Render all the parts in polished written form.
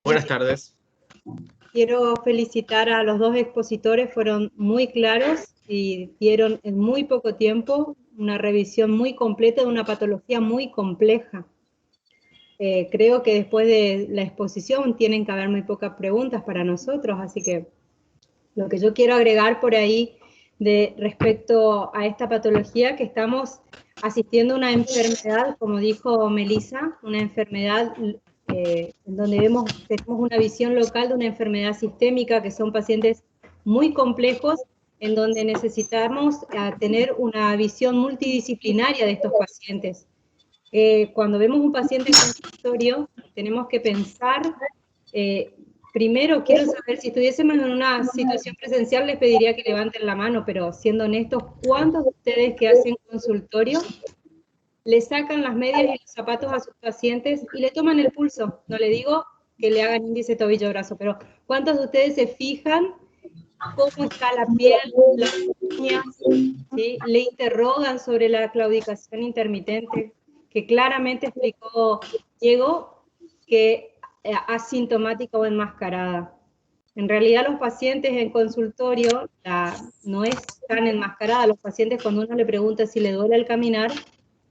Buenas tardes. Quiero felicitar a los dos expositores, fueron muy claros y dieron en muy poco tiempo una revisión muy completa de una patología muy compleja. Creo que después de la exposición tienen que haber muy pocas preguntas para nosotros, así que lo que yo quiero agregar por ahí respecto a esta patología, que estamos asistiendo a una enfermedad, como dijo Melissa, una enfermedad en donde tenemos una visión local de una enfermedad sistémica, que son pacientes muy complejos, en donde necesitamos tener una visión multidisciplinaria de estos pacientes. Cuando vemos un paciente en consultorio, tenemos que pensar, primero quiero saber, si estuviésemos en una situación presencial les pediría que levanten la mano, pero siendo honestos, ¿cuántos de ustedes que hacen consultorio le sacan las medias y los zapatos a sus pacientes y le toman el pulso? No le digo que le hagan índice tobillo-brazo, pero ¿cuántos de ustedes se fijan cómo está la piel, las uñas, ¿sí? Le interrogan sobre la claudicación intermitente, que claramente explicó Diego, que asintomática o enmascarada. En realidad los pacientes en consultorio no están enmascaradas. Los pacientes, cuando uno le pregunta si le duele el caminar,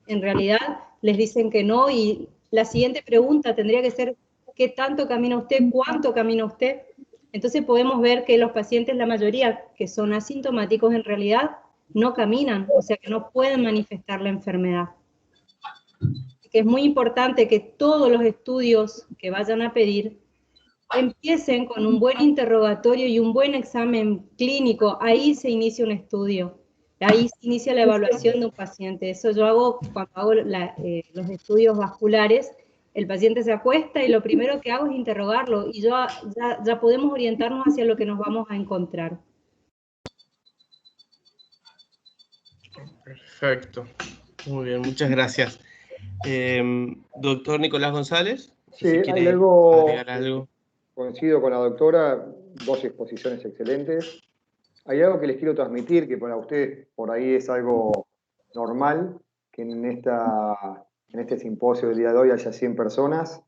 en realidad les dicen que no, y la siguiente pregunta tendría que ser: ¿qué tanto camina usted? ¿Cuánto camina usted? Entonces podemos ver que los pacientes, la mayoría que son asintomáticos, en realidad no caminan, o sea que no pueden manifestar la enfermedad. Así que es muy importante que todos los estudios que vayan a pedir empiecen con un buen interrogatorio y un buen examen clínico. Ahí se inicia un estudio, ahí se inicia la evaluación de un paciente. Eso yo hago cuando hago los estudios vasculares. El paciente se acuesta y lo primero que hago es interrogarlo, y ya podemos orientarnos hacia lo que nos vamos a encontrar. Perfecto. Muy bien, muchas gracias. Doctor Nicolás González, sí, si quiere hay algo, agregar algo. Coincido con la doctora, dos exposiciones excelentes. Hay algo que les quiero transmitir, que para ustedes por ahí es algo normal, que en este simposio del día de hoy haya 100 personas,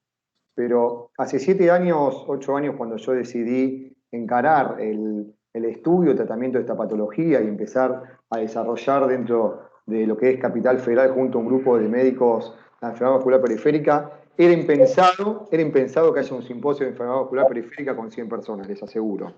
pero hace 7 años, 8 años, cuando yo decidí encarar el estudio, el tratamiento de esta patología y empezar a desarrollar dentro de lo que es Capital Federal junto a un grupo de médicos de la enfermedad vascular periférica, era impensado que haya un simposio de enfermedad vascular periférica con 100 personas, les aseguro.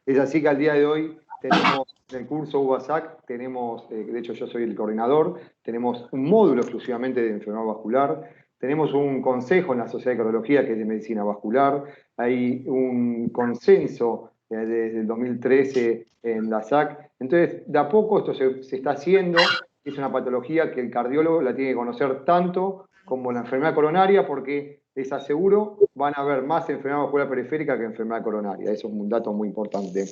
Es así que al día de hoy tenemos en el curso UVASAC, de hecho yo soy el coordinador, tenemos un módulo exclusivamente de enfermedad vascular, tenemos un consejo en la Sociedad de Cardiología que es de medicina vascular, hay un consenso desde el 2013 en la SAC. Entonces, de a poco esto se está haciendo. Es una patología que el cardiólogo la tiene que conocer tanto como la enfermedad coronaria, porque les aseguro, van a haber más enfermedad vascular periférica que enfermedad coronaria. Eso es un dato muy importante.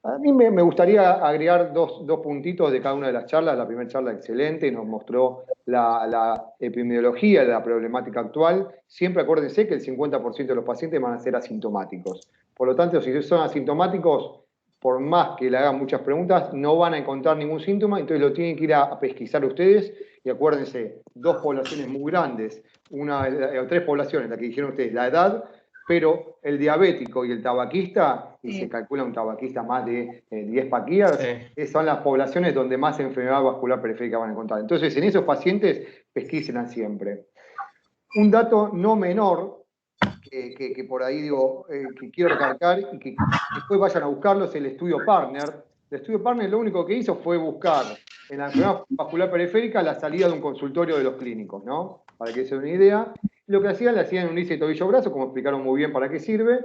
A mí me gustaría agregar dos puntitos de cada una de las charlas. La primera charla excelente, nos mostró la epidemiología de la problemática actual. Siempre acuérdense que el 50% de los pacientes van a ser asintomáticos. Por lo tanto, si son asintomáticos, por más que le hagan muchas preguntas, no van a encontrar ningún síntoma, entonces lo tienen que ir a pesquisar ustedes. Y acuérdense, dos poblaciones muy grandes, tres poblaciones, la que dijeron ustedes, la edad, pero el diabético y el tabaquista, y se calcula un tabaquista más de 10 paquías, son las poblaciones donde más enfermedad vascular periférica van a encontrar. Entonces, en esos pacientes, pesquísenla siempre. Un dato no menor, que por ahí digo, que quiero recalcar y que después vayan a buscarlo, es el estudio Partner. El estudio Partner lo único que hizo fue buscar en la enfermedad vascular periférica la salida de un consultorio de los clínicos, ¿no? Para que se den una idea. Lo que hacían, le hacían un índice de tobillo-brazo, como explicaron muy bien para qué sirve,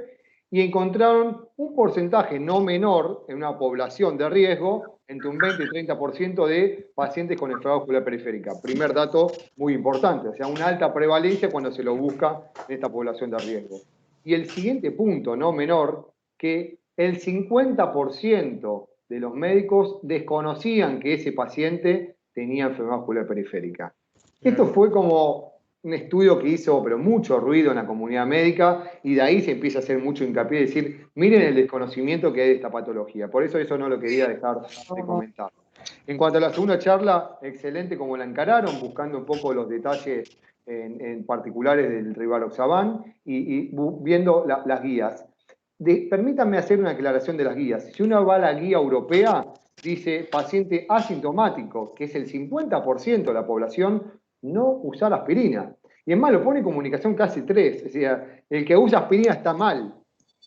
y encontraron un porcentaje no menor en una población de riesgo, entre un 20 y 30% de pacientes con enfermedad vascular periférica. Primer dato muy importante, o sea, una alta prevalencia cuando se lo busca en esta población de riesgo. Y el siguiente punto, no menor, que el 50% de los médicos desconocían que ese paciente tenía enfermedad vascular periférica. Esto fue como un estudio que hizo pero mucho ruido en la comunidad médica, y de ahí se empieza a hacer mucho hincapié, decir, miren el desconocimiento que hay de esta patología. Por eso no lo quería dejar de comentar. En cuanto a la segunda charla, excelente como la encararon, buscando un poco los detalles en particulares del Rivaroxaban y viendo las guías. Permítanme hacer una aclaración de las guías. Si uno va a la guía europea, dice paciente asintomático, que es el 50% de la población, no usar aspirina. Y es más, lo pone en comunicación casi 3. Es decir, el que usa aspirina está mal.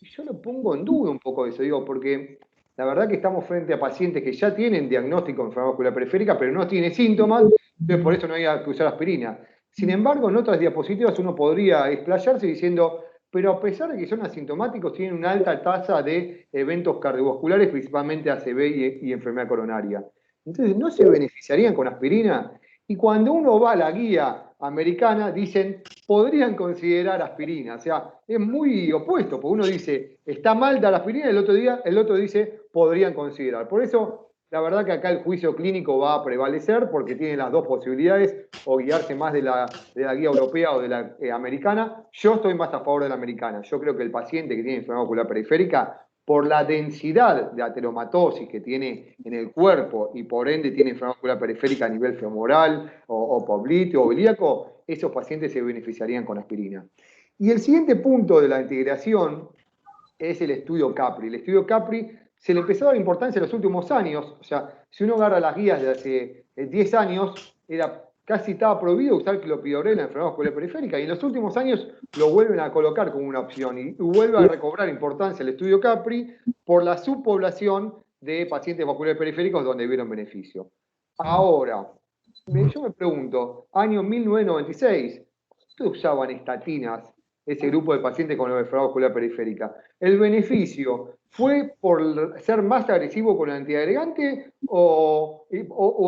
Y yo lo pongo en duda un poco eso, digo, porque la verdad que estamos frente a pacientes que ya tienen diagnóstico de enfermedad vascular periférica, pero no tienen síntomas, entonces por eso no hay que usar aspirina. Sin embargo, en otras diapositivas uno podría explayarse diciendo, pero a pesar de que son asintomáticos, tienen una alta tasa de eventos cardiovasculares, principalmente ACV y enfermedad coronaria. Entonces, ¿no se beneficiarían con aspirina? Y cuando uno va a la guía americana, dicen, podrían considerar aspirina. O sea, es muy opuesto, porque uno dice, está mal dar aspirina, el otro dice, podrían considerar. Por eso, la verdad que acá el juicio clínico va a prevalecer, porque tiene las dos posibilidades, o guiarse más de la guía europea o de la americana. Yo estoy más a favor de la americana. Yo creo que el paciente que tiene enfermedad vascular periférica, por la densidad de ateromatosis que tiene en el cuerpo y por ende tiene enfermedad vascular periférica a nivel femoral o popliteo o ilíaco, esos pacientes se beneficiarían con aspirina. Y el siguiente punto de la integración es el estudio Capri. El estudio Capri se le empezó a dar importancia en los últimos años. O sea, si uno agarra las guías de hace 10 años, casi estaba prohibido usar clopidogrel en la enfermedad vascular periférica, y en los últimos años lo vuelven a colocar como una opción y vuelve a recobrar importancia el estudio Capri por la subpoblación de pacientes vasculares periféricos donde vieron beneficio. Ahora, yo me pregunto, año 1996, ¿ustedes usaban estatinas, ese grupo de pacientes con enfermedad vascular periférica? ¿El beneficio fue por ser más agresivo con el antiagregante o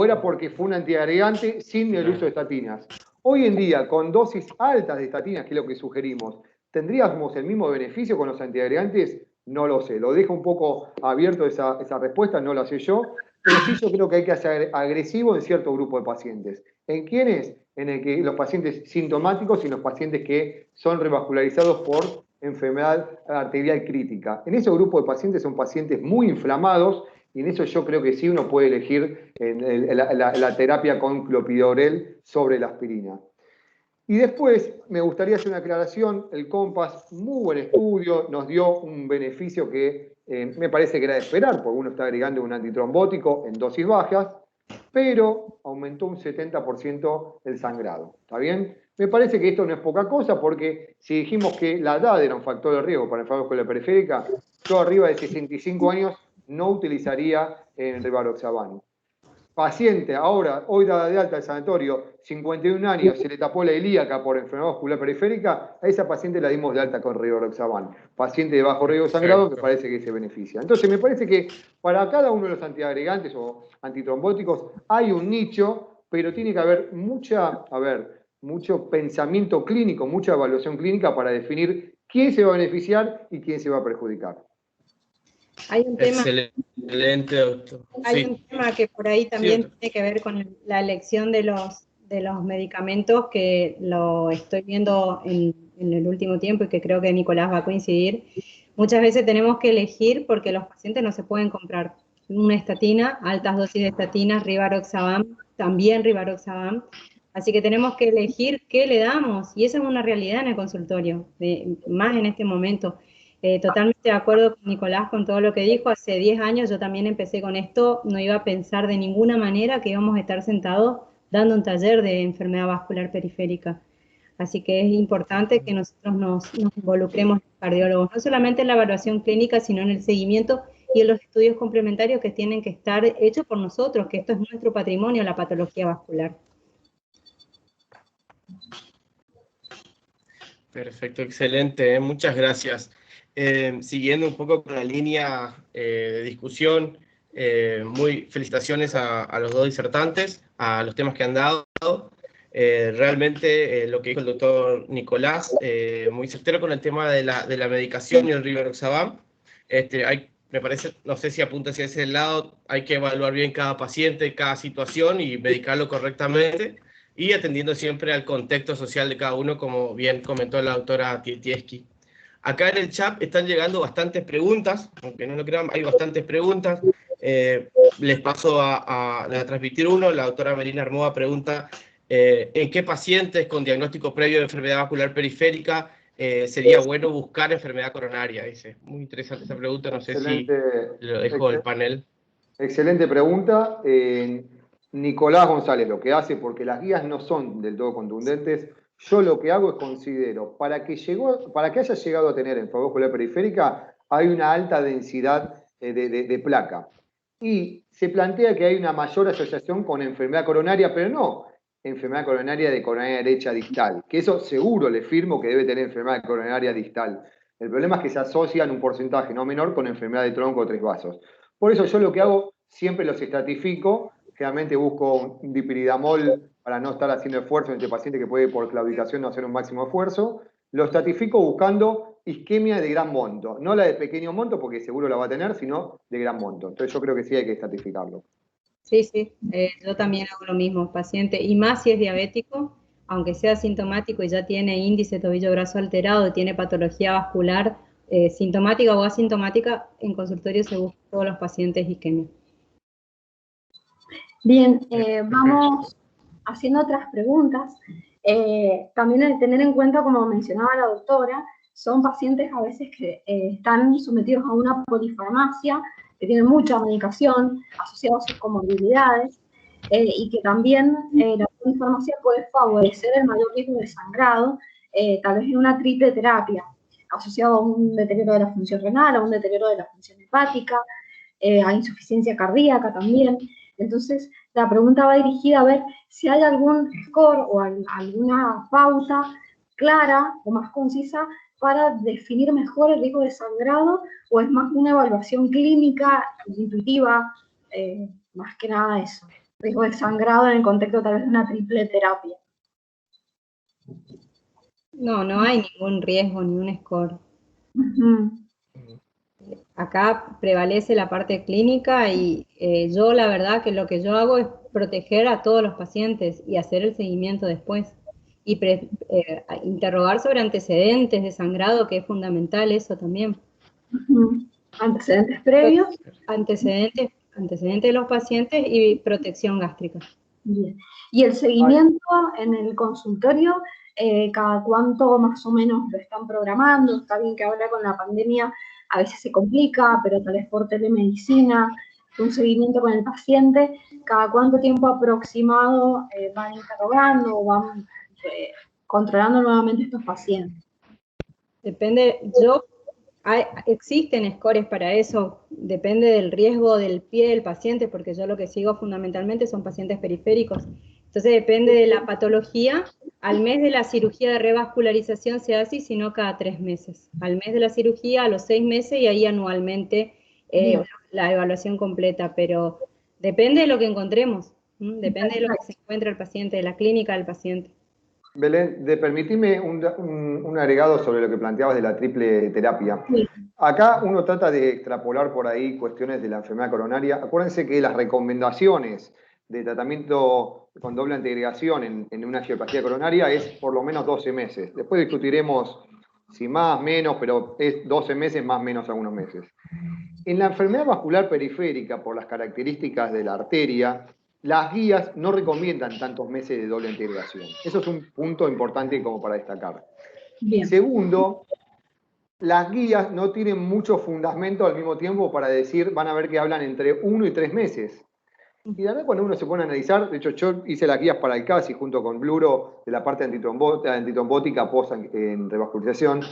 era porque fue un antiagregante sin el uso de estatinas? Hoy en día, con dosis altas de estatinas, que es lo que sugerimos, ¿tendríamos el mismo beneficio con los antiagregantes? No lo sé. Lo dejo un poco abierto esa respuesta, no la sé yo. Pero sí, yo creo que hay que ser agresivo en cierto grupo de pacientes. ¿En quiénes? En el que los pacientes sintomáticos y los pacientes que son revascularizados por enfermedad arterial crítica. En ese grupo de pacientes son pacientes muy inflamados y en eso yo creo que sí uno puede elegir la terapia con clopidogrel sobre la aspirina. Y después me gustaría hacer una aclaración. El COMPAS, muy buen estudio, nos dio un beneficio que me parece que era de esperar, porque uno está agregando un antitrombótico en dosis bajas, pero aumentó un 70% el sangrado. ¿Está bien? Me parece que esto no es poca cosa, porque si dijimos que la edad era un factor de riesgo para el enfermedad vascular periférica, yo arriba de 65 años no utilizaría el Rivaroxaban. Paciente, ahora, hoy dada de alta al sanatorio, 51 años, se le tapó la ilíaca por enfermedad vascular periférica, a esa paciente la dimos de alta con Rivaroxaban. Paciente de bajo riesgo sangrado, me parece que se beneficia. Entonces, me parece que para cada uno de los antiagregantes o antitrombóticos hay un nicho, pero tiene que haber mucho pensamiento clínico, mucha evaluación clínica para definir quién se va a beneficiar y quién se va a perjudicar. Hay un tema, excelente, doctor. Hay un tema que por ahí también tiene que ver con la elección de los medicamentos, que lo estoy viendo en el último tiempo y que creo que Nicolás va a coincidir. Muchas veces tenemos que elegir porque los pacientes no se pueden comprar una estatina, altas dosis de estatinas, Rivaroxaban, también Rivaroxaban. Así que tenemos que elegir qué le damos, y esa es una realidad en el consultorio, más en este momento. Totalmente de acuerdo con Nicolás con todo lo que dijo. Hace 10 años yo también empecé con esto, no iba a pensar de ninguna manera que íbamos a estar sentados dando un taller de enfermedad vascular periférica. Así que es importante que nosotros nos involucremos los cardiólogos, no solamente en la evaluación clínica, sino en el seguimiento y en los estudios complementarios que tienen que estar hechos por nosotros, que esto es nuestro patrimonio, la patología vascular. Perfecto, excelente, muchas gracias. Siguiendo un poco con la línea de discusión, felicitaciones a los dos disertantes, a los temas que han dado. Realmente lo que dijo el doctor Nicolás, muy certero con el tema de la medicación y el Rivaroxaban. Me parece, no sé si apunta hacia ese lado, hay que evaluar bien cada paciente, cada situación y medicarlo correctamente, y atendiendo siempre al contexto social de cada uno, como bien comentó la doctora Tietieski. Acá en el chat están llegando bastantes preguntas, aunque no lo crean, hay bastantes preguntas. Les paso a transmitir uno. La doctora Melina Armoa pregunta ¿En qué pacientes con diagnóstico previo de enfermedad vascular periférica sería bueno buscar enfermedad coronaria? Dice. Muy interesante esa pregunta, no sé si lo dejo del panel. Excelente pregunta. Nicolás González lo que hace, porque las guías no son del todo contundentes, yo lo que hago es considero, para que haya llegado a tener enfermedad vascular periférica, hay una alta densidad de placa. Y se plantea que hay una mayor asociación con enfermedad coronaria, pero no enfermedad coronaria de coronaria derecha distal, que eso seguro le firmo que debe tener enfermedad coronaria distal. El problema es que se asocian un porcentaje no menor con enfermedad de tronco o tres vasos. Por eso yo lo que hago, siempre los estratifico, generalmente busco un dipiridamol para no estar haciendo esfuerzo en este paciente que puede por claudicación no hacer un máximo esfuerzo. Lo estratifico buscando isquemia de gran monto, no la de pequeño monto porque seguro la va a tener, sino de gran monto. Entonces yo creo que sí hay que estratificarlo. Sí, yo también hago lo mismo, paciente, y más si es diabético, aunque sea sintomático y ya tiene índice tobillo graso alterado, tiene patología vascular sintomática o asintomática, en consultorio se buscan todos los pacientes isquemia. Bien, vamos haciendo otras preguntas. También hay que tener en cuenta, como mencionaba la doctora, son pacientes a veces que están sometidos a una polifarmacia, que tienen mucha medicación asociada a sus comorbilidades, y que también la polifarmacia puede favorecer el mayor riesgo de sangrado, tal vez en una triple terapia, asociado a un deterioro de la función renal, a un deterioro de la función hepática, a insuficiencia cardíaca también. Entonces, la pregunta va dirigida a ver si hay algún score o alguna pauta clara o más concisa para definir mejor el riesgo de sangrado, o es más una evaluación clínica, intuitiva, más que nada eso. Riesgo de sangrado en el contexto tal vez de una triple terapia. No hay ningún riesgo, ni un score. Acá prevalece la parte clínica y yo la verdad que lo que yo hago es proteger a todos los pacientes y hacer el seguimiento después. Y interrogar sobre antecedentes de sangrado, que es fundamental eso también. ¿Antecedentes previos? Antecedentes de los pacientes y protección gástrica. Bien. ¿Y el seguimiento en el consultorio, cada cuánto más o menos lo están programando? Está bien que ahora con la pandemia a veces se complica, pero tal vez por telemedicina, un seguimiento con el paciente, ¿cada cuánto tiempo aproximado van interrogando o van controlando nuevamente estos pacientes? Depende, existen scores para eso, depende del riesgo del pie del paciente, porque yo lo que sigo fundamentalmente son pacientes periféricos. Entonces depende de la patología. Al mes de la cirugía de revascularización se hace, y si no, cada 3 meses. Al mes de la cirugía, a los 6 meses, y ahí anualmente la evaluación completa. Pero depende de lo que encontremos, depende de lo que se encuentre el paciente, de la clínica del paciente. Belén, permitime un agregado sobre lo que planteabas de la triple terapia. Sí. Acá uno trata de extrapolar por ahí cuestiones de la enfermedad coronaria. Acuérdense que las recomendaciones de tratamiento con doble antiagregación en una angioplastia coronaria es por lo menos 12 meses. Después discutiremos si más, menos, pero es 12 meses, más, menos algunos meses. En la enfermedad vascular periférica, por las características de la arteria, las guías no recomiendan tantos meses de doble integración. Eso es un punto importante como para destacar. Bien. Segundo, las guías no tienen mucho fundamento al mismo tiempo para decir, van a ver que hablan entre 1 y 3 meses. Y la verdad, cuando uno se pone a analizar, de hecho yo hice las guías para el CASI junto con Bluro de la parte antitrombótica post en revascularización,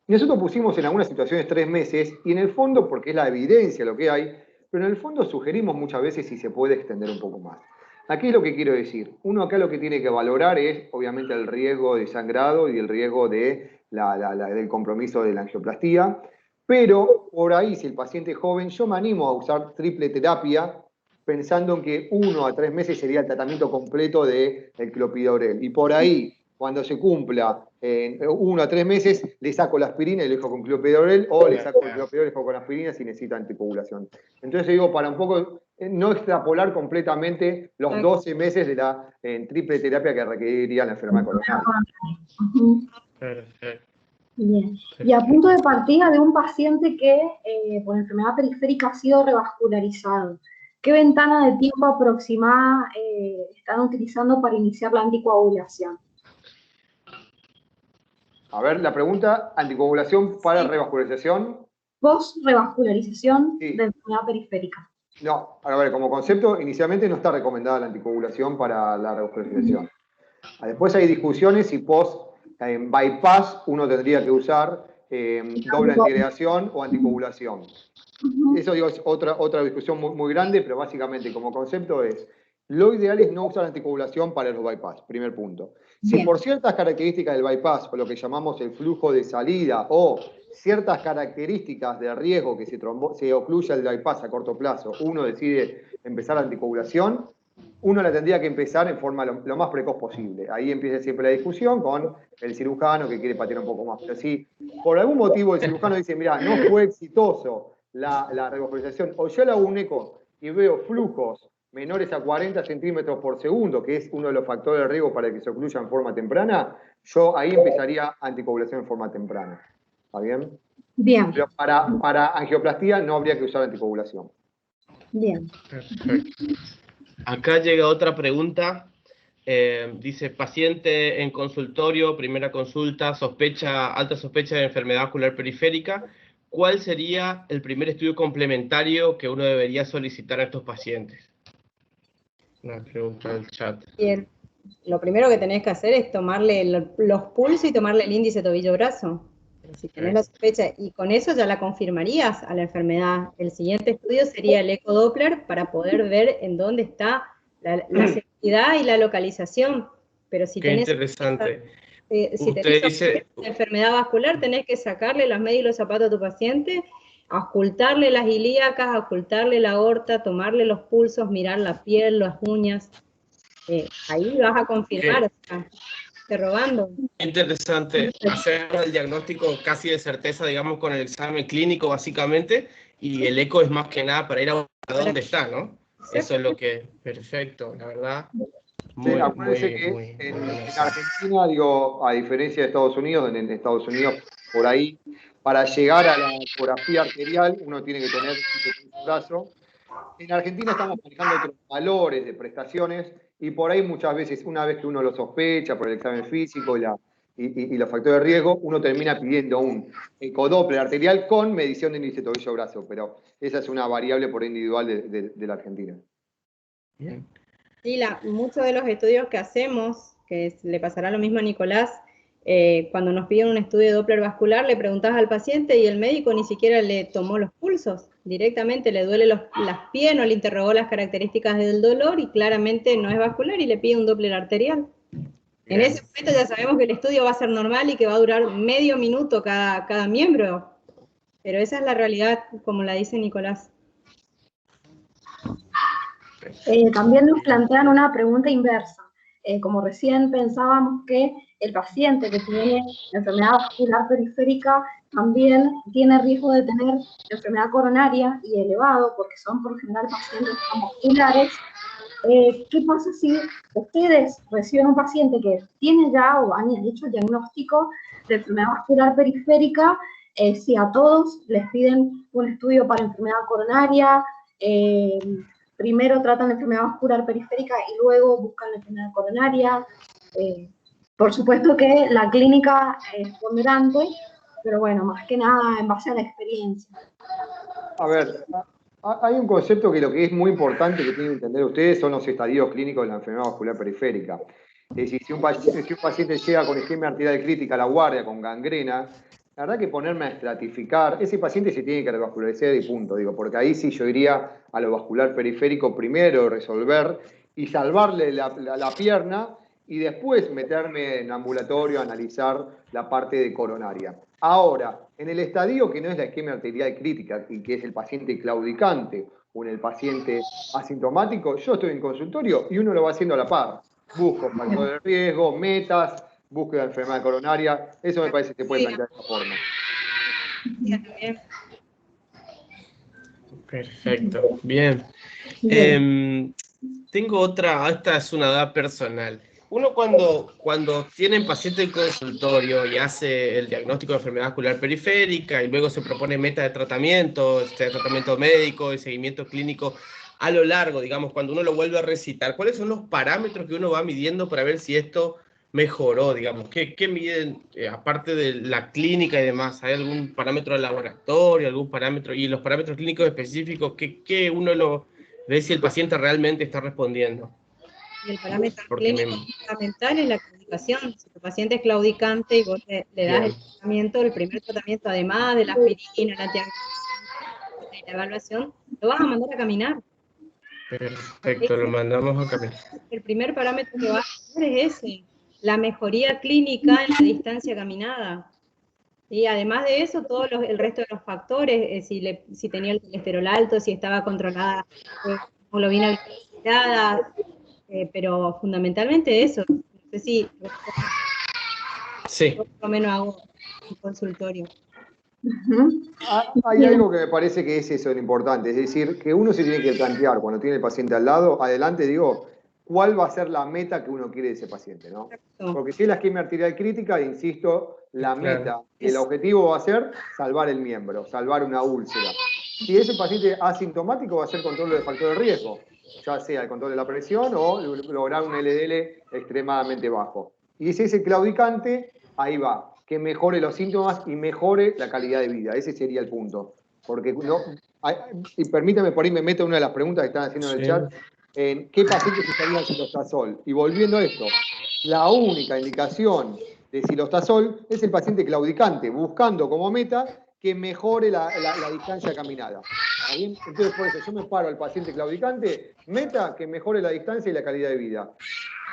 y nosotros pusimos en algunas situaciones 3 meses, y en el fondo, porque es la evidencia lo que hay, pero en el fondo sugerimos muchas veces si se puede extender un poco más. Aquí es lo que quiero decir. Uno acá lo que tiene que valorar es, obviamente, el riesgo de sangrado y el riesgo de del compromiso de la angioplastía, pero por ahí, si el paciente es joven, yo me animo a usar triple terapia, pensando en que 1 a 3 meses sería el tratamiento completo del clopidogrel. Y por ahí, cuando se cumpla 1 a 3 meses, le saco la aspirina y le dejo con clopidogrel, o le saco el clopidogrel y le dejo con aspirina si necesita anticoagulación. Entonces digo, para un poco no extrapolar completamente los 12 meses de la triple terapia que requeriría la enfermedad coronaria. Perfecto. Bien. Y a punto de partida de un paciente que por enfermedad periférica ha sido revascularizado, ¿qué ventana de tiempo aproximada están utilizando para iniciar la anticoagulación? A ver, la pregunta, anticoagulación para revascularización. Post-revascularización Sí. de enfermedad periférica. No, a ver, como concepto, inicialmente no está recomendada la anticoagulación para la revascularización. Después hay discusiones si bypass uno tendría que usar doble antiagregación o anticoagulación. Eso digo, es otra discusión muy grande, pero básicamente como concepto es, lo ideal es no usar anticoagulación para los bypass, primer punto. Si Bien. por ciertas características del bypass, o lo que llamamos el flujo de salida, o ciertas características de riesgo que se ocluya el bypass a corto plazo, uno decide empezar la anticoagulación, uno la tendría que empezar en forma lo más precoz posible. Ahí empieza siempre la discusión con el cirujano que quiere patear un poco más. Pero si por algún motivo el cirujano dice, mira, no fue exitoso la revascularización, o yo le hago un eco y veo flujos menores a 40 centímetros por segundo, que es uno de los factores de riesgo para que se ocluya en forma temprana, yo ahí empezaría anticoagulación en forma temprana. ¿Está bien? Bien. Pero para angioplastía no habría que usar anticoagulación. Bien. Perfecto. Acá llega otra pregunta. Dice, paciente en consultorio, primera consulta, alta sospecha de enfermedad vascular periférica. ¿Cuál sería el primer estudio complementario que uno debería solicitar a estos pacientes? Una pregunta del chat. Bien. Lo primero que tenés que hacer es tomarle los pulsos y tomarle el índice tobillo-brazo. Si tenés la sospecha, y con eso ya la confirmarías a la enfermedad. El siguiente estudio sería el ecodoppler para poder ver en dónde está la seguridad y la localización. Pero si tenés interesante. si tenés enfermedad vascular, tenés que sacarle las medias y los zapatos a tu paciente, auscultarle las ilíacas, auscultarle la aorta, tomarle los pulsos, mirar la piel, las uñas. Ahí vas a confirmar, interrogando. Interesante hacer el diagnóstico casi de certeza, digamos, con el examen clínico básicamente, y el eco es más que nada para ir a dónde está, ¿no? Eso es lo que, perfecto, la verdad. Sí, acuérdense que en Argentina, digo, a diferencia de Estados Unidos, en Estados Unidos, por ahí, para llegar a la ecografía arterial, uno tiene que tener un brazo. En Argentina estamos manejando otros valores de prestaciones, y por ahí muchas veces, una vez que uno lo sospecha por el examen físico y los factores de riesgo, uno termina pidiendo un ecodoppler arterial con medición de índice tobillo-brazo, pero esa es una variable por individual de la Argentina. Bien. Sí, muchos de los estudios que hacemos, que le pasará lo mismo a Nicolás, cuando nos piden un estudio de Doppler vascular, le preguntás al paciente y el médico ni siquiera le tomó los pulsos, directamente le duele las pies, no le interrogó las características del dolor y claramente no es vascular y le pide un Doppler arterial. En ese momento ya sabemos que el estudio va a ser normal y que va a durar medio minuto cada miembro, pero esa es la realidad, como la dice Nicolás. También nos plantean una pregunta inversa. Como recién pensábamos que el paciente que tiene enfermedad vascular periférica también tiene riesgo de tener enfermedad coronaria y elevado, porque son por lo general pacientes vasculares. ¿Qué pasa si ustedes reciben un paciente que tiene ya o han hecho el diagnóstico de enfermedad vascular periférica? Si a todos les piden un estudio para enfermedad coronaria, primero tratan la enfermedad vascular periférica y luego buscan la enfermedad coronaria. Por supuesto que la clínica es ponderante, pero bueno, más que nada en base a la experiencia. A ver, hay un concepto que lo que es muy importante que tienen que entender ustedes son los estadios clínicos de la enfermedad vascular periférica. Es decir, si un paciente llega con isquemia arterial crítica a la guardia, con gangrena, la verdad que ponerme a estratificar, ese paciente se tiene que revascularizar y punto, digo, porque ahí sí yo iría a lo vascular periférico primero, resolver y salvarle la pierna y después meterme en ambulatorio a analizar la parte de coronaria. Ahora, en el estadio que no es la isquemia arterial crítica y que es el paciente claudicante o en el paciente asintomático, yo estoy en consultorio y uno lo va haciendo a la par. Busco factor de riesgo, metas, búsqueda de enfermedad coronaria, eso me parece que se puede plantear de esta forma. Perfecto, bien. Tengo otra, esta es una edad personal. Uno cuando tiene paciente en consultorio y hace el diagnóstico de enfermedad vascular periférica y luego se propone meta de tratamiento médico, de seguimiento clínico, a lo largo, digamos, cuando uno lo vuelve a recitar, ¿cuáles son los parámetros que uno va midiendo para ver si esto mejoró, digamos? ¿Qué miden, aparte de la clínica y demás? ¿Hay algún parámetro de laboratorio, algún parámetro, y los parámetros clínicos específicos, qué uno lo ve si el paciente realmente está respondiendo? Y el parámetro clínico fundamental es la claudicación. Si tu paciente es claudicante y vos le das el tratamiento, el primer tratamiento, además de la aspirina, la antiangiolítica y la evaluación, lo vas a mandar a caminar. Perfecto, lo mandamos a caminar. El primer parámetro que vas a hacer es ese, la mejoría clínica en la distancia caminada. Y además de eso, el resto de los factores, si tenía el colesterol alto, si estaba controlada hemoglobina glicerada, pero fundamentalmente eso. No sé si sí. Yo por lo menos hago un consultorio. Hay algo que me parece que es eso lo importante, es decir, que uno se tiene que plantear cuando tiene el paciente al lado, adelante digo, cuál va a ser la meta que uno quiere de ese paciente, ¿no? Porque si es la isquemia arterial crítica, insisto, la meta, el objetivo va a ser salvar el miembro, salvar una úlcera. Si es un paciente asintomático, va a ser control de factor de riesgo, ya sea el control de la presión o lograr un LDL extremadamente bajo. Y si es el claudicante, ahí va, que mejore los síntomas y mejore la calidad de vida. Ese sería el punto. Porque no, y permítame, por ahí me meto en una de las preguntas que están haciendo en el chat, en qué pacientes estarían silostazol. Y volviendo a esto, la única indicación de silostazol es el paciente claudicante, buscando como meta que mejore la distancia caminada. ¿Está bien? Entonces, por eso yo me paro al paciente claudicante, meta que mejore la distancia y la calidad de vida.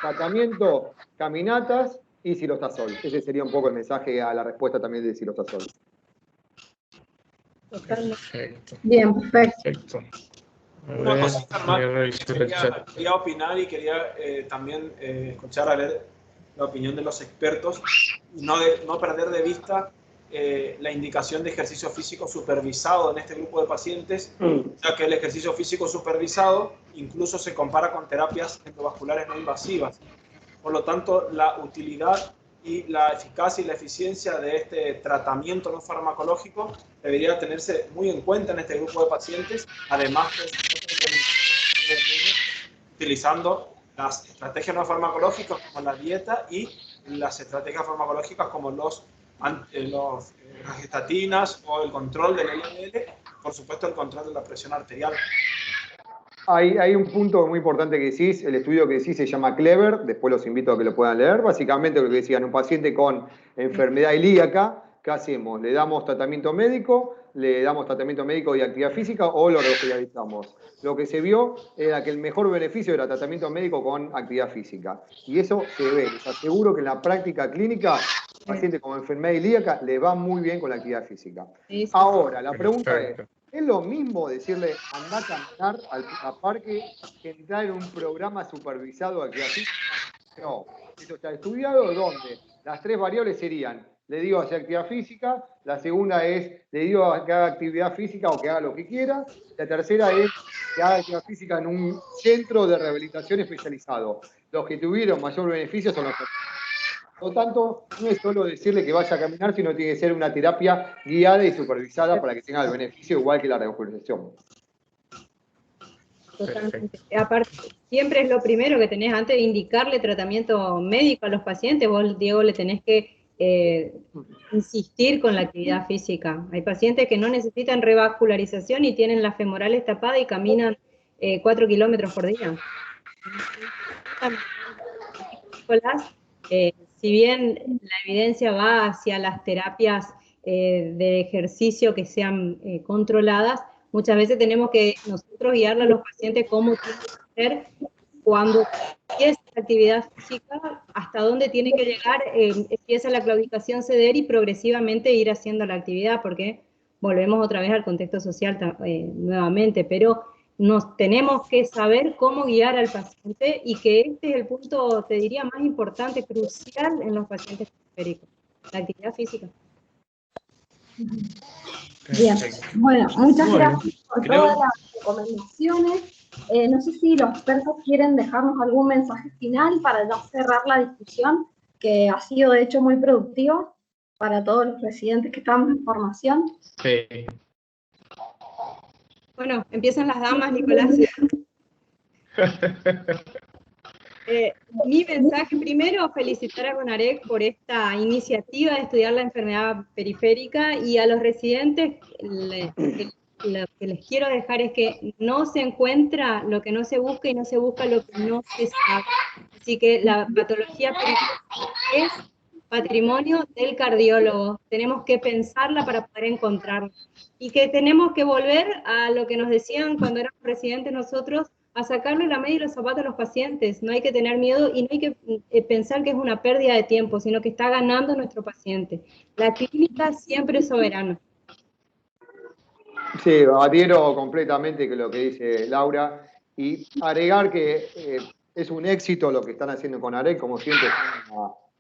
Tratamiento, caminatas y silostazol. Ese sería un poco el mensaje a la respuesta también de silostazol. Perfecto. Bien, perfecto. Una cosita más, quería opinar y quería también escuchar a leer la opinión de los expertos y no perder de vista la indicación de ejercicio físico supervisado en este grupo de pacientes, ya que el ejercicio físico supervisado incluso se compara con terapias endovasculares no invasivas. Por lo tanto, la utilidad y la eficacia y la eficiencia de este tratamiento no farmacológico debería tenerse muy en cuenta en este grupo de pacientes, además de utilizando las estrategias no farmacológicas como la dieta y las estrategias farmacológicas como las estatinas o el control del LDL, por supuesto el control de la presión arterial. Hay un punto muy importante que decís, el estudio que decís se llama Clever, después los invito a que lo puedan leer. Básicamente lo que decían, un paciente con enfermedad ilíaca, ¿qué hacemos? ¿Le damos tratamiento médico y actividad física o lo hospitalizamos? Lo que se vio era que el mejor beneficio era tratamiento médico con actividad física. Y eso se ve, les aseguro que en la práctica clínica, paciente con enfermedad ilíaca le va muy bien con la actividad física. Ahora, la pregunta ¿es lo mismo decirle anda a caminar al parque que entrar en un programa supervisado de actividad física? No, eso está estudiado. ¿Dónde? Las tres variables serían, le digo hacer actividad física, la segunda es, le digo que haga actividad física o que haga lo que quiera, la tercera es que haga actividad física en un centro de rehabilitación especializado. Los que tuvieron mayor beneficio son los que... Por lo tanto, no es solo decirle que vaya a caminar, sino tiene que ser una terapia guiada y supervisada para que tenga el beneficio igual que la rehabilitación. Totalmente. Aparte, siempre es lo primero que tenés antes de indicarle tratamiento médico a los pacientes. Vos, Diego, le tenés que insistir con la actividad física. Hay pacientes que no necesitan revascularización y tienen las femorales tapadas y caminan 4 kilómetros por día. Nicolás, si bien la evidencia va hacia las terapias de ejercicio que sean controladas, muchas veces tenemos que nosotros guiarle a los pacientes cómo tienen que hacer cuando empieza la actividad física, hasta dónde tiene que llegar, empieza la claudicación ceder y progresivamente ir haciendo la actividad, porque volvemos otra vez al contexto social nuevamente, pero nos tenemos que saber cómo guiar al paciente y que este es el punto, te diría, más importante, crucial en los pacientes periféricos, la actividad física. Bien, bueno, muchas gracias por todas las recomendaciones. No sé si los expertos quieren dejarnos algún mensaje final para ya cerrar la discusión, que ha sido de hecho muy productiva para todos los residentes que estamos en formación. Sí. Bueno, empiezan las damas, Nicolás. Mi mensaje, primero, felicitar a CONAREC por esta iniciativa de estudiar la enfermedad periférica, y a los residentes lo que les quiero dejar es que no se encuentra lo que no se busca y no se busca lo que no se sabe. Así que la patología periférica es patrimonio del cardiólogo. Tenemos que pensarla para poder encontrarla. Y que tenemos que volver a lo que nos decían cuando éramos residentes nosotros, a sacarle la media y los zapatos a los pacientes. No hay que tener miedo y no hay que pensar que es una pérdida de tiempo, sino que está ganando nuestro paciente. La clínica siempre es soberana. Sí, adhiero completamente con lo que dice Laura, y agregar que es un éxito lo que están haciendo con AREC, como siempre están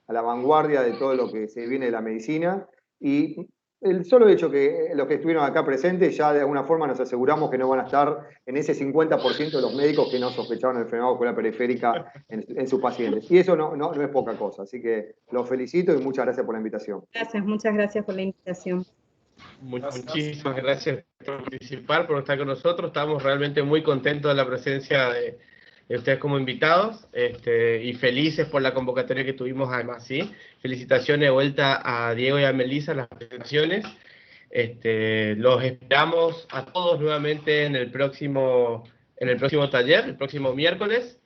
a la vanguardia de todo lo que se viene de la medicina, y el solo hecho que los que estuvieron acá presentes ya de alguna forma nos aseguramos que no van a estar en ese 50% de los médicos que no sospechaban de enfermedad ocular periférica en sus pacientes, y eso no es poca cosa, así que los felicito y muchas gracias por la invitación. Gracias, muchas gracias por la invitación. Muchísimas gracias por participar, por estar con nosotros. Estamos realmente muy contentos de la presencia de ustedes como invitados, y felices por la convocatoria que tuvimos además, ¿sí? Felicitaciones de vuelta a Diego y a Melissa en las presentaciones. Los esperamos a todos nuevamente en el próximo taller, el próximo miércoles.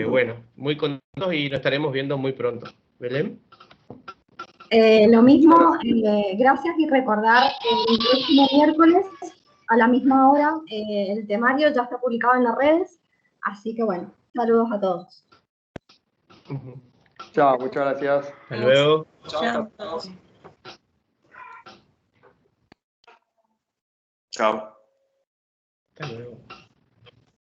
Bueno, muy contentos y nos estaremos viendo muy pronto. ¿Belén? Lo mismo, gracias, y recordar que el próximo miércoles a la misma hora el temario ya está publicado en las redes, así que bueno, saludos a todos. Chao, muchas gracias. Hasta luego. Chao. Chao. Hasta luego.